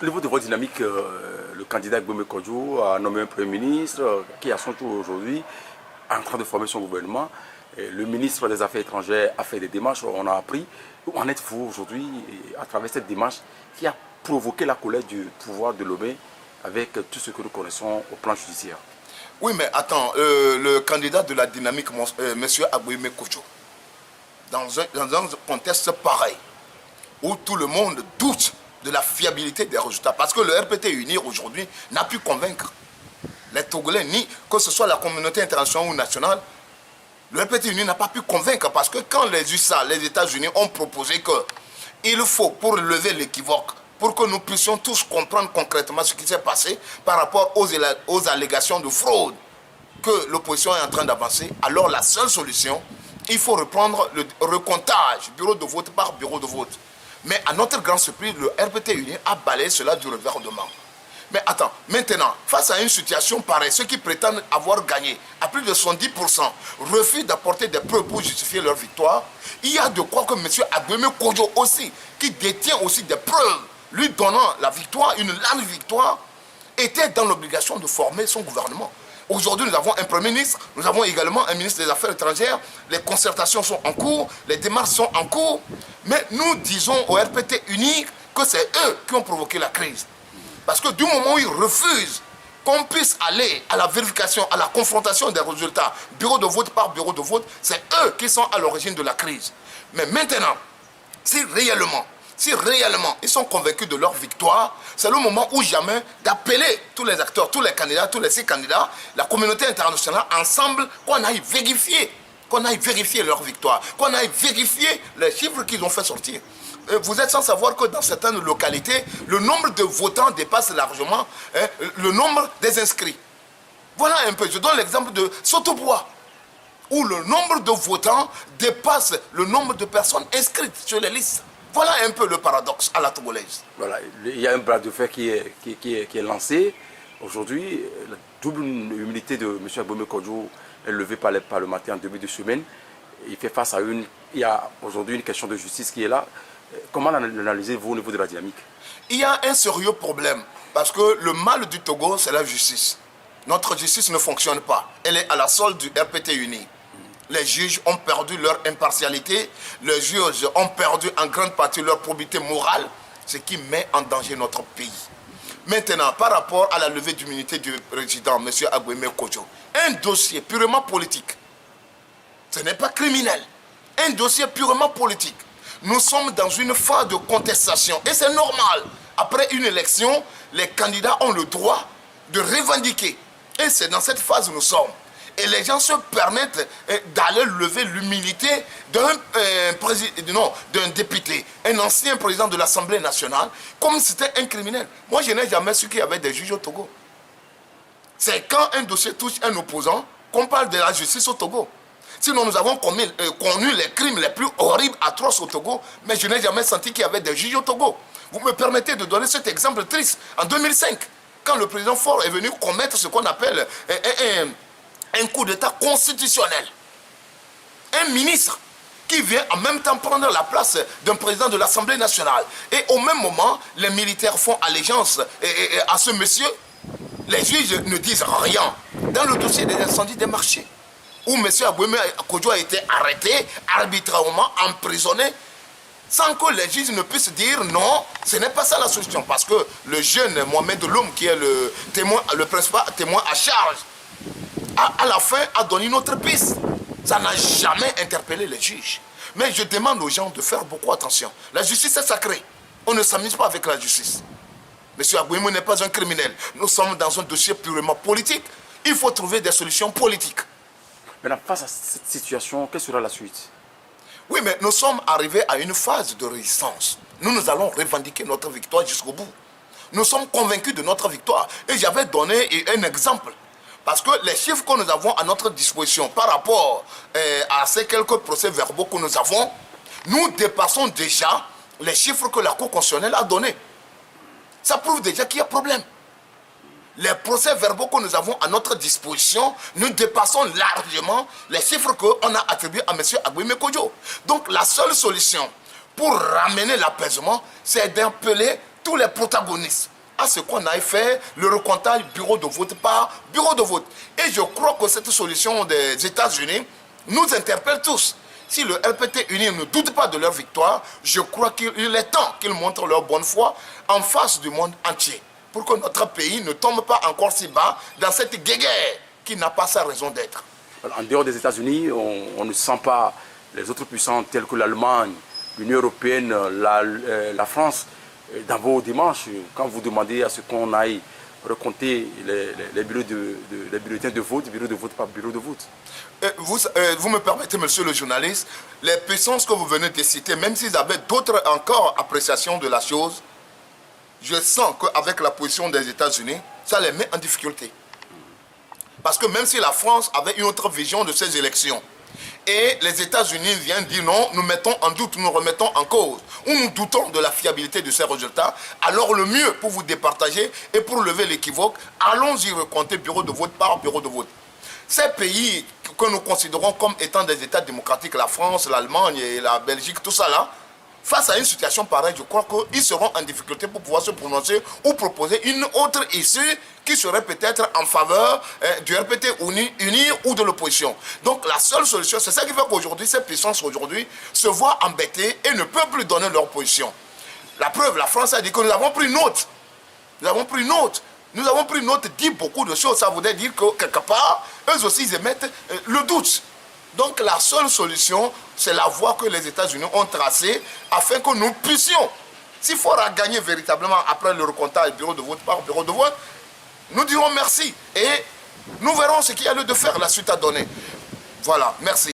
Au niveau de votre dynamique, le candidat Gbome Kodjo a nommé un Premier ministre qui, à son tour aujourd'hui, est en train de former son gouvernement. Et le ministre des Affaires étrangères a fait des démarches, on a appris. Où en êtes-vous aujourd'hui à travers cette démarche qui a provoqué la colère du pouvoir de Lomé avec tout ce que nous connaissons au plan judiciaire? Oui, mais attends, le candidat de la dynamique, M. Gbome Kodjo, dans un contexte pareil, où tout le monde doute de la fiabilité des résultats, parce que le RPT Unir aujourd'hui n'a pu convaincre les Togolais, ni que ce soit la communauté internationale ou nationale. Le RPT Unir n'a pas pu convaincre, parce que quand les USA, les États-Unis ont proposé qu'il faut, pour lever l'équivoque, pour que nous puissions tous comprendre concrètement ce qui s'est passé par rapport aux allégations de fraude que l'opposition est en train d'avancer, alors la seule solution, il faut reprendre le recomptage bureau de vote par bureau de vote. Mais à notre grande surprise, le RPT Unir a balayé cela du revers de main. Mais attends, maintenant, face à une situation pareille, ceux qui prétendent avoir gagné à plus de 70% refusent d'apporter des preuves pour justifier leur victoire. Il y a de quoi que M. Gbome Kodjo aussi, qui détient aussi des preuves lui donnant la victoire, une large victoire, était dans l'obligation de former son gouvernement. Aujourd'hui, nous avons un Premier ministre, nous avons également un ministre des Affaires étrangères, les concertations sont en cours, les démarches sont en cours, mais nous disons au RPT unique que c'est eux qui ont provoqué la crise. Parce que du moment où ils refusent qu'on puisse aller à la vérification, à la confrontation des résultats, bureau de vote par bureau de vote, c'est eux qui sont à l'origine de la crise. Mais maintenant, si réellement ils sont convaincus de leur victoire, c'est le moment ou jamais d'appeler tous les acteurs, tous les candidats, tous les 6 candidats, la communauté internationale, ensemble, qu'on aille vérifier leur victoire, qu'on aille vérifier les chiffres qu'ils ont fait sortir. Vous êtes sans savoir que dans certaines localités, le nombre de votants dépasse largement le nombre des inscrits. Voilà un peu, je donne l'exemple de Sotobois, où le nombre de votants dépasse le nombre de personnes inscrites sur les listes. Voilà un peu le paradoxe à la togolaise. Voilà, il y a un bras de fer qui est lancé. Aujourd'hui, la double humilité de M. Gbome Kodjo est levée par les parlementaires en début de semaine. Il fait face à il y a aujourd'hui une question de justice qui est là. Comment l'analysez-vous au niveau de la dynamique? Il y a un sérieux problème, parce que le mal du Togo, c'est la justice. Notre justice ne fonctionne pas. Elle est à la solde du RPT uni. Les juges ont perdu leur impartialité, les juges ont perdu en grande partie leur probité morale, ce qui met en danger notre pays. Maintenant, par rapport à la levée d'immunité du président, M. Gbome Kodjo, un dossier purement politique, ce n'est pas criminel, un dossier purement politique. Nous sommes dans une phase de contestation et c'est normal. Après une élection, les candidats ont le droit de revendiquer. Et c'est dans cette phase où nous sommes. Et les gens se permettent d'aller lever l'humilité d'un député, un ancien président de l'Assemblée nationale, comme si c'était un criminel. Moi, je n'ai jamais su qu'il y avait des juges au Togo. C'est quand un dossier touche un opposant qu'on parle de la justice au Togo. Sinon, nous avons connu les crimes les plus horribles, atroces au Togo, mais je n'ai jamais senti qu'il y avait des juges au Togo. Vous me permettez de donner cet exemple triste. En 2005, quand le président Faure est venu commettre ce qu'on appelle un coup d'État constitutionnel. Un ministre qui vient en même temps prendre la place d'un président de l'Assemblée nationale. Et au même moment, les militaires font allégeance à ce monsieur. Les juges ne disent rien. Dans le dossier des incendies des marchés, où M. Gbome Kodjo a été arrêté, arbitrairement emprisonné, sans que les juges ne puissent dire non, ce n'est pas ça la solution. Parce que le jeune Mohamed Loum, qui est le principal témoin à charge, à la fin a donné une autre piste. Ça n'a jamais interpellé les juges. Mais je demande aux gens de faire beaucoup attention. La justice est sacrée. On ne s'amuse pas avec la justice. M. Gbome n'est pas un criminel. Nous sommes dans un dossier purement politique. Il faut trouver des solutions politiques. Maintenant, face à cette situation, quelle sera la suite? Oui, mais nous sommes arrivés à une phase de résistance. Nous allons revendiquer notre victoire jusqu'au bout. Nous sommes convaincus de notre victoire. Et j'avais donné un exemple. Parce que les chiffres que nous avons à notre disposition par rapport à ces quelques procès-verbaux que nous avons, nous dépassons déjà les chiffres que la Cour constitutionnelle a donnés. Ça prouve déjà qu'il y a problème. Les procès-verbaux que nous avons à notre disposition, nous dépassons largement les chiffres qu'on a attribués à M. Gbome Kodjo. Donc la seule solution pour ramener l'apaisement, c'est d'appeler tous les protagonistes, à ce qu'on aille faire le recomptage bureau de vote par bureau de vote. Et je crois que cette solution des États-Unis nous interpelle tous. Si le RPT uni ne doute pas de leur victoire, je crois qu'il est temps qu'ils montrent leur bonne foi en face du monde entier, pour que notre pays ne tombe pas encore si bas dans cette guéguerre qui n'a pas sa raison d'être. En dehors des États-Unis, on ne sent pas les autres puissances telles que l'Allemagne, l'Union européenne, la France. Dans vos démarches, quand vous demandez à ce qu'on aille recompter les bulletins de vote, bureau de vote par bureau de vote. Vous me permettez, monsieur le journaliste, les puissances que vous venez de citer, même s'ils avaient d'autres encore appréciations de la chose, je sens qu'avec la position des États-Unis, ça les met en difficulté. Parce que même si la France avait une autre vision de ces élections, et les États-Unis viennent dire non, nous mettons en doute, nous remettons en cause, ou nous doutons de la fiabilité de ces résultats, alors le mieux pour vous départager et pour lever l'équivoque, allons-y recompter bureau de vote par bureau de vote. Ces pays que nous considérons comme étant des États démocratiques, la France, l'Allemagne et la Belgique, tout ça là, face à une situation pareille, je crois qu'ils seront en difficulté pour pouvoir se prononcer ou proposer une autre issue qui serait peut-être en faveur du RPT uni ou de l'opposition. Donc la seule solution, c'est ça qui fait qu'aujourd'hui, ces puissances aujourd'hui se voient embêtées et ne peuvent plus donner leur position. La preuve, la France a dit que nous avons pris note. Nous avons pris note. Nous avons pris note, dit beaucoup de choses. Ça voudrait dire que quelque part, eux aussi, ils émettent le doute. Donc la seule solution, c'est la voie que les États-Unis ont tracée afin que nous puissions, s'il faudra gagner véritablement après le recomptage bureau de vote par bureau de vote, nous dirons merci et nous verrons ce qu'il y a lieu de faire, la suite à donner. Voilà, merci.